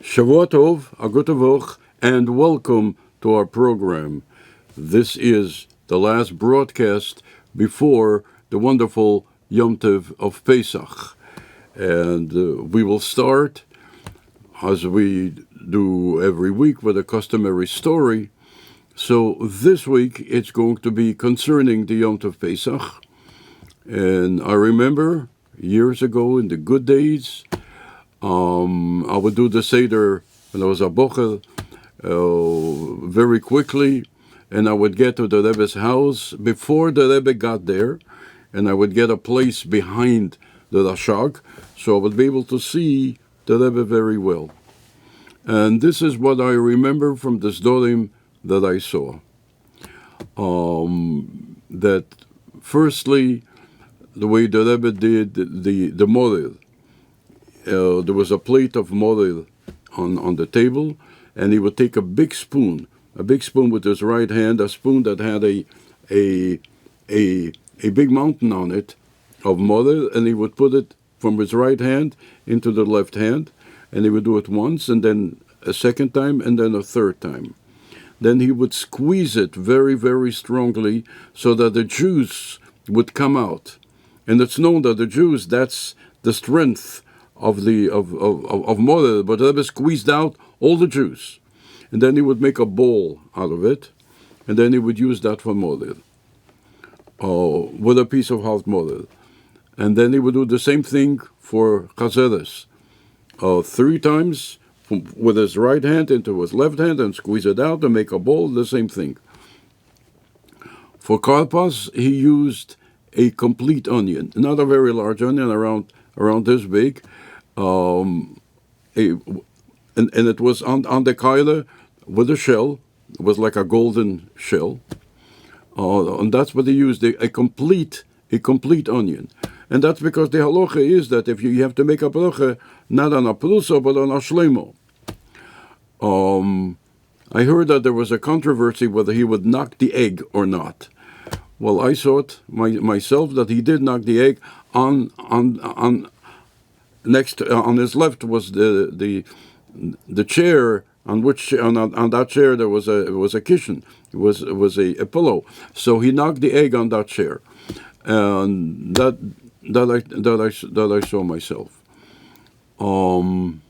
Shavua Tov, a gute Woche, and welcome to our program. This is the last broadcast before the wonderful Yom Tov of Pesach. And we will start, as we do every week, with a customary story. So this week it's going to be concerning the Yom Tov Pesach. And I remember years ago in the good days, I would do the Seder when I was a bocher very quickly, and I would get to the Rebbe's house before the Rebbe got there, and I would get a place behind the Rashag, so I would be able to see the Rebbe very well. And this is what I remember from the Sdorim that I saw. That firstly, the way the Rebbe did the Morer. There was a plate of morer on the table, and he would take a big spoon with his right hand, a spoon that had a big mountain on it of morer, and he would put it from his right hand into the left hand, and he would do it once, and then a second time, and then a third time. Then he would squeeze it very, very strongly so that the juice would come out. And it's known that the juice, that's the strength of morer, but the Rebbe squeezed out all the juice. And then he would make a bowl out of it, and then he would use that for morer, with a piece of hot morer. And then he would do the same thing for chazeres, 3 times with his right hand into his left hand and squeeze it out and make a bowl, the same thing. For karpas, he used a complete onion, not a very large onion, around this big, and it was on the kaila with a shell. It was like a golden shell, and that's what they used, a complete onion. And that's because the halacha is that if you have to make a bracha not on a prusa but on a shleimo. I heard that there was a controversy whether he would knock the egg or not. Well, I saw it myself that he did knock the egg on next on his left was the chair on which on that chair there was a cushion. It was a pillow. So he knocked the egg on that chair, and that I saw myself. In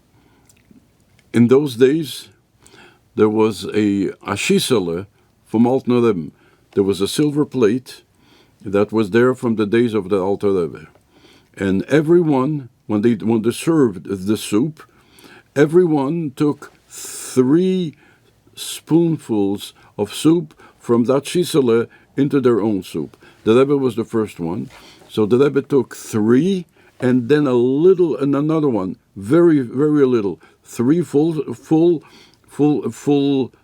those days, there was a shisele from Alter Rebbe. There was a silver plate that was there from the days of the Alter Rebbe, and everyone, when they served the soup, everyone took 3 spoonfuls of soup from that shisele into their own soup. The Rebbe was the first one, so the Rebbe took 3, and then a little, and another one, very, very little, 3 full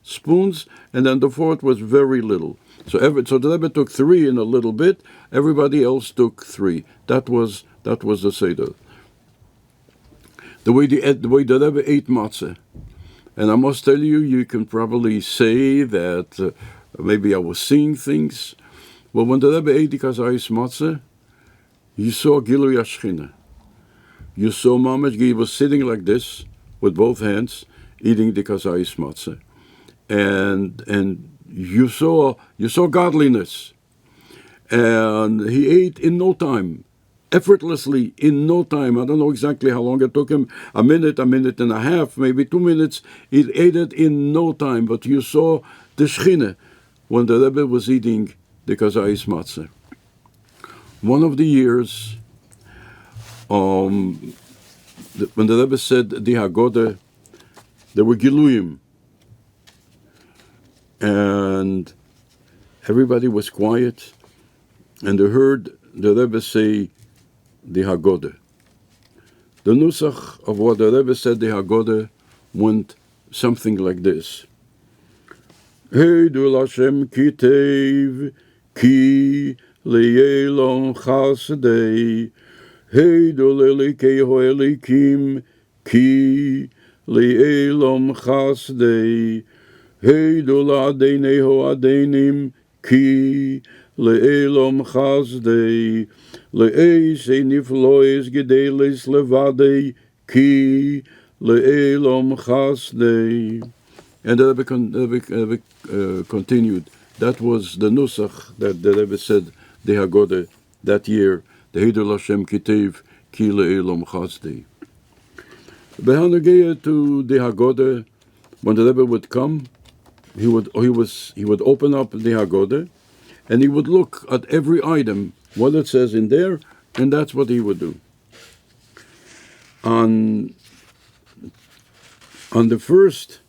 spoons, and then the 4th was very little. So the Rebbe took 3 in a little bit. Everybody else took 3. That was the Seder. The way the Rebbe ate matzah, and I must tell you, you can probably say that maybe I was seeing things. Well, when the Rebbe ate the kazayis matzah, you saw Gilui Ashchina. You saw Mamash, he was sitting like this with both hands, eating the kazayis matzah, and you saw godliness, and he ate in no time, effortlessly in no time. I don't know exactly how long it took him, a minute and a half, maybe 2 minutes. He ate it in no time, but you saw the Shchine when the Rebbe was eating the kazayis matzah. One of the years, when the Rebbe said the Haggadah, there were Giluyim, and everybody was quiet, and they heard the Rebbe say the Haggadah. The Nusach of what the Rebbe said the Haggadah went something like this: Heidu Lashem Kitev Ki Le'elom Chasdei Heidu Le'likei Ho'elikim Ki Le'elom Chasdei Heidu La'adeinei Ho'adeinim Ki Le'elom Chasdei Le'eisei Nifloes Gedelis Levadei Ki le'elom chasdei. And the Rebbe continued. That was the Nusach that the Rebbe said, the Haggadah, that year, the Hidul Hashem Kitev, Ki le'elom chasdei. Behanagea to the Haggadah, when the Rebbe would come, he would open up the Haggadah, and he would look at every item, what it says in there, and that's what he would do. On the first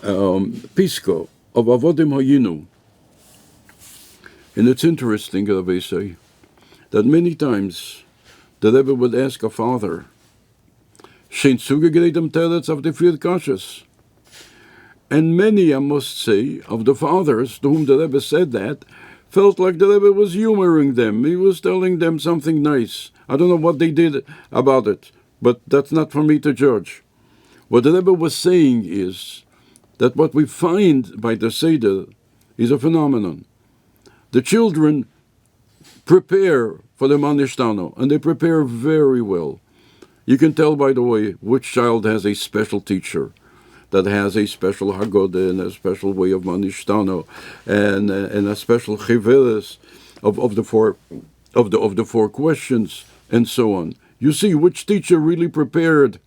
Pisco of Avodim Hayinu, and it's interesting, Rabbi say, that many times the Rebbe would ask a father, Shein zugegredem teretz of the vier kashas. And many, I must say, of the fathers to whom the Rebbe said that, felt like the Rebbe was humoring them. He was telling them something nice. I don't know what they did about it, but that's not for me to judge. What the Rebbe was saying is that what we find by the Seder is a phenomenon. The children prepare for the Manishtano, and they prepare very well. You can tell, by the way, which child has a special teacher that has a special Haggadah and a special way of Manishtano and a special Chiveres of the four questions and so on. You see which teacher really prepared,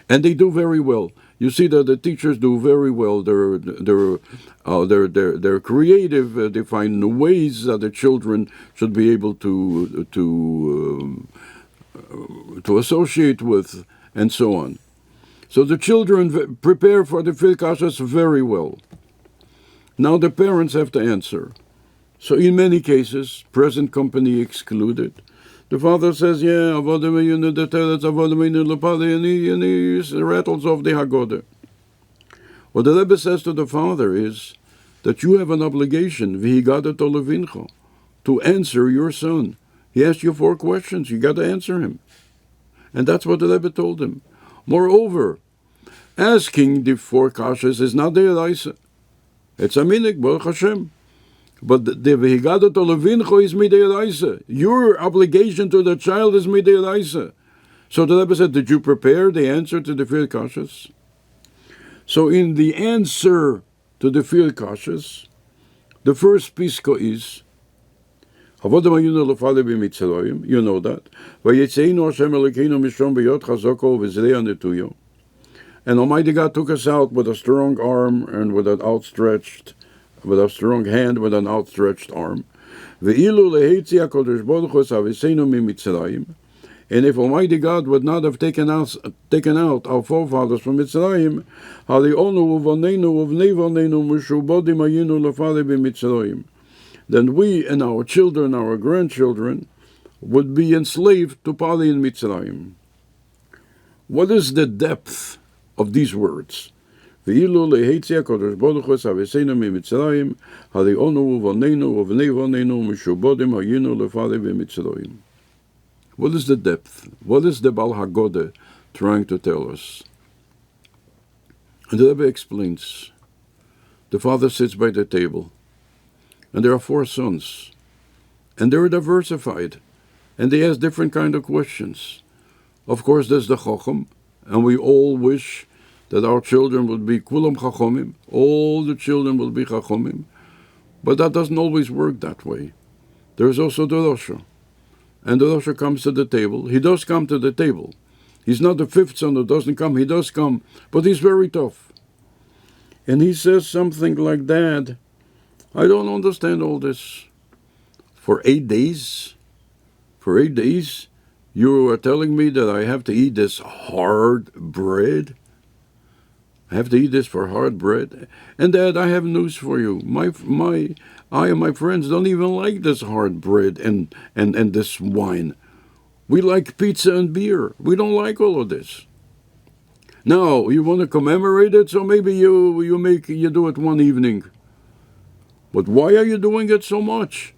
and they do very well. You see that the teachers do very well. They're creative. They find new ways that the children should be able to associate with, and so on. So the children prepare for the Filkashas very well. Now the parents have to answer. So in many cases, present company excluded, the father says, yeah, and he rattles off the Haggadah. What the Rebbe says to the father is that you have an obligation, to answer your son. He asked you 4 questions, you got to answer him. And that's what the Rebbe told him. Moreover, asking the 4 kashas is not the Elaisa. It's a minik, Baruch Hashem. But the vehigada to levincho is midei. Your obligation to the child is midei. So the Rebbe said, did you prepare the answer to the 4 kashas? So in the answer to the 4 kashas, the first pisco is, you know that. And Almighty God took us out with a strong arm and with a strong hand, with an outstretched arm. And if Almighty God would not have taken out our forefathers from Mitzrayim, then we and our children, our grandchildren, would be enslaved to Pali in Mitzrayim. What is the depth of these words? What is the depth? What is the Baal Haggadah trying to tell us? And the Rebbe explains. The father sits by the table, and there are 4 sons, and they're diversified, and they ask different kind of questions. Of course, there's the Chacham, and we all wish that our children would be Kulam Chachomim, all the children will be Chachomim, but that doesn't always work that way. There's also the Rosha, and the Rosha comes to the table. He does come to the table. He's not the 5th son who doesn't come. He does come, but he's very tough. And he says something like that, I don't understand all this. For 8 days, you are telling me that I have to eat this hard bread? I have to eat this for hard bread? And Dad, I have news for you. I and my friends don't even like this hard bread and this wine. We like pizza and beer. We don't like all of this. Now, you want to commemorate it, so maybe you do it one evening. But why are you doing it so much?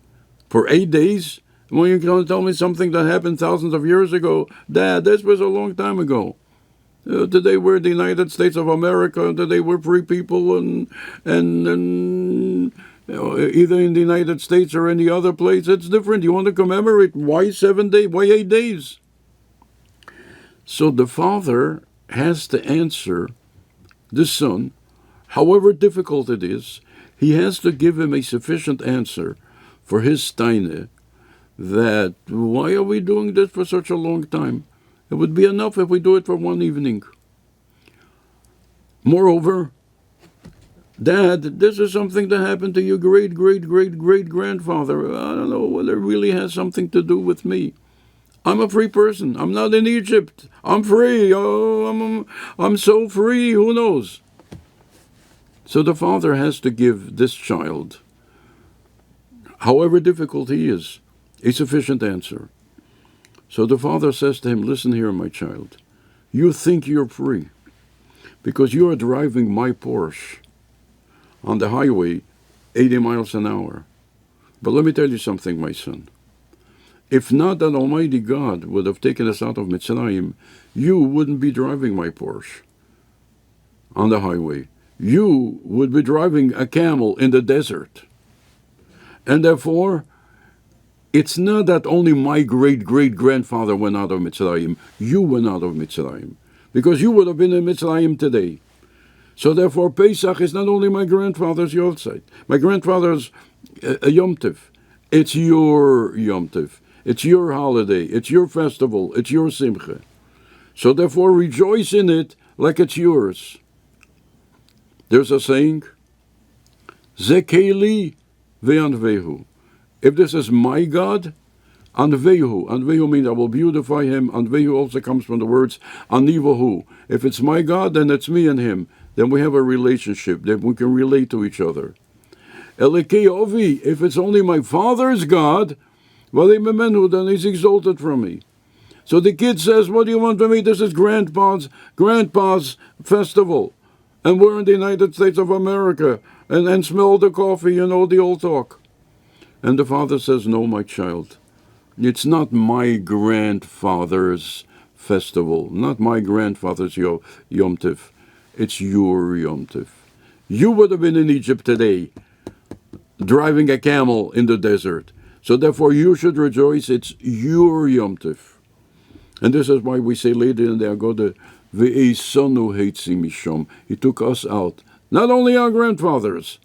For 8 days? When you're going to tell me something that happened thousands of years ago? Dad, this was a long time ago. Today we're the United States of America. Today we're free people, and either in the United States or any other place, it's different. You want to commemorate? Why 7 days? Why 8 days? So the father has to answer the son, however difficult it is. He has to give him a sufficient answer for his steine, that why are we doing this for such a long time? It would be enough if we do it for one evening. Moreover, Dad, this is something that happened to your great-great-great-great-grandfather. I don't know whether it really has something to do with me. I'm a free person. I'm not in Egypt. I'm free. Oh, I'm so free. Who knows? So the father has to give this child, however difficult he is, a sufficient answer. So the father says to him, listen here, my child. You think you're free because you are driving my Porsche on the highway 80 miles an hour. But let me tell you something, my son. If not that Almighty God would have taken us out of Mitzrayim, you wouldn't be driving my Porsche on the highway. You would be driving a camel in the desert. And therefore, it's not that only my great-great-grandfather went out of Mitzrayim. You went out of Mitzrayim. Because you would have been in Mitzrayim today. So therefore, Pesach is not only my grandfather's Yortzeit. My grandfather's a Yom Tov. It's your Yom Tov. It's your holiday. It's your festival. It's your Simcha. So therefore, rejoice in it like it's yours. There's a saying, Zekeli ve'anvehu. If this is my God, anvehu. Anvehu means I will beautify him. Anvehu also comes from the words anivahu. If it's my God, then it's me and him. Then we have a relationship. Then we can relate to each other. Elekei ovi. If it's only my father's God, then he's exalted from me. So the kid says, what do you want from me? This is grandpa's festival. And we're in the United States of America. And smell the coffee, the old talk. And the father says, no, my child. It's not my grandfather's festival. Not my grandfather's Yom Tov. It's your Yom Tov. You would have been in Egypt today, driving a camel in the desert. So therefore you should rejoice, it's your Yom Tov. And this is why we say later in the Agoda, Ve'esanu heitzi mishom. He took us out. Not only our grandfathers,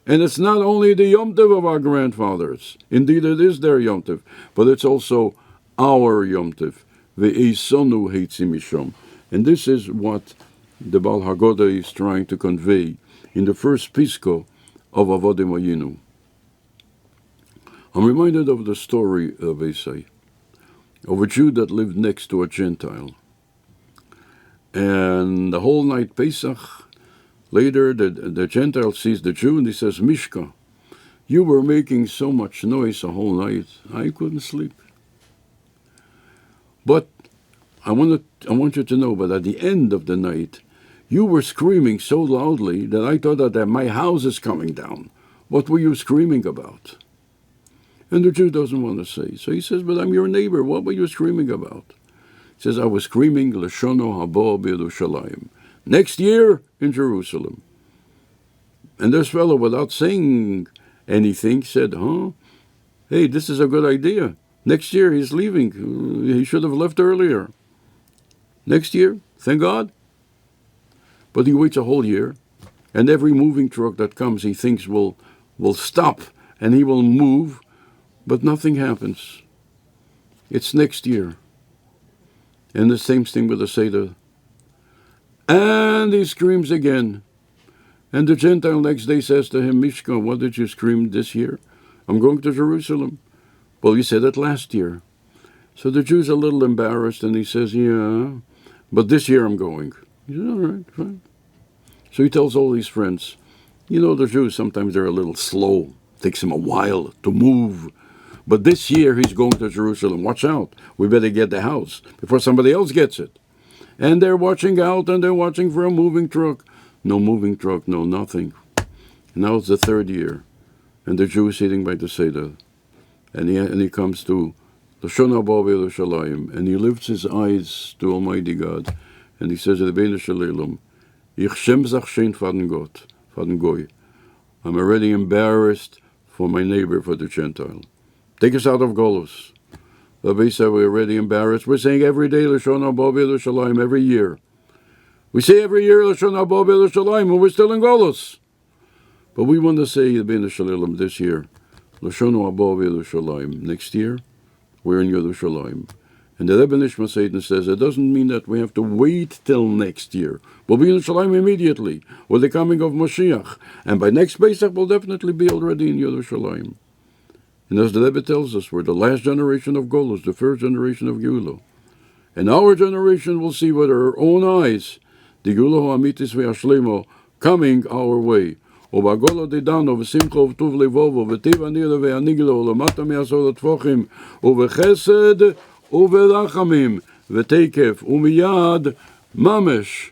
and it's not only the Yom Tov of our grandfathers. Indeed, it is their Yom Tov, but it's also our Yom Tov. Ve'esanu heitzi mishom. And this is what the Baal Hagoda is trying to convey in the first Pisco of Avodim Hayinu. I'm reminded of the story of Esai, of a Jew that lived next to a Gentile. And the whole night Pesach, later the Gentile sees the Jew and he says, Mishka, you were making so much noise the whole night, I couldn't sleep. But I want you to know, but at the end of the night, you were screaming so loudly that I thought that my house is coming down. What were you screaming about? And the Jew doesn't want to say. So he says, but I'm your neighbor. What were you screaming about? He says, I was screaming, Leshono habo b'Yerushalayim. Next year in Jerusalem. And this fellow, without saying anything, said, hey, this is a good idea. Next year he's leaving. He should have left earlier. Next year, thank God. But he waits a whole year. And every moving truck that comes, he thinks will stop and he will move. But nothing happens. It's next year. And the same thing with the Seder. And he screams again. And the Gentile next day says to him, Mishka, what did you scream this year? I'm going to Jerusalem. Well, you said it last year. So the Jew's a little embarrassed and he says, yeah, but this year I'm going. He says, all right, fine. So he tells all his friends, the Jews, sometimes they're a little slow. It takes them a while to move. But this year he's going to Jerusalem. Watch out. We better get the house before somebody else gets it. And they're watching out and they're watching for a moving truck. No moving truck, no nothing. And now it's the third year. And the Jew is sitting by the Seder. And he comes to the Shona Bo Yerushalayim. And he lifts his eyes to Almighty God. And he says, Rebbeinu Shalom, Ich shem zach shein faden Gott, faden Goy. I'm already embarrassed for my neighbor, for the Gentile. Take us out of Golos. Rabbi said we're already embarrassed. We're saying every day Lashon Haba B'Yerushalayim every year. We say every year Lashon Haba B'Yerushalayim, and we're still in Golus. But we want to say Yibin Shalom this year, Lashon Haba B'Yerushalayim. Next year, we're in Yerushalayim. And the Rebbe Nishma Satan says it doesn't mean that we have to wait till next year. We'll be in Yerushalayim immediately, with the coming of Mashiach. And by next Pesach, we'll definitely be already in Yerushalayim. And as the Rebbe tells us, we're the last generation of Golus, the first generation of Geulah. And our generation will see with our own eyes the Geulah Ha'amitis Ve'ashlemo coming our way. ובגולה דידנו ושמחה וטוב לבובו וטיב הנירה והניגלו ולמטה מעשור הטפוחים ובחסד וברחמים ותקף ומיד ממש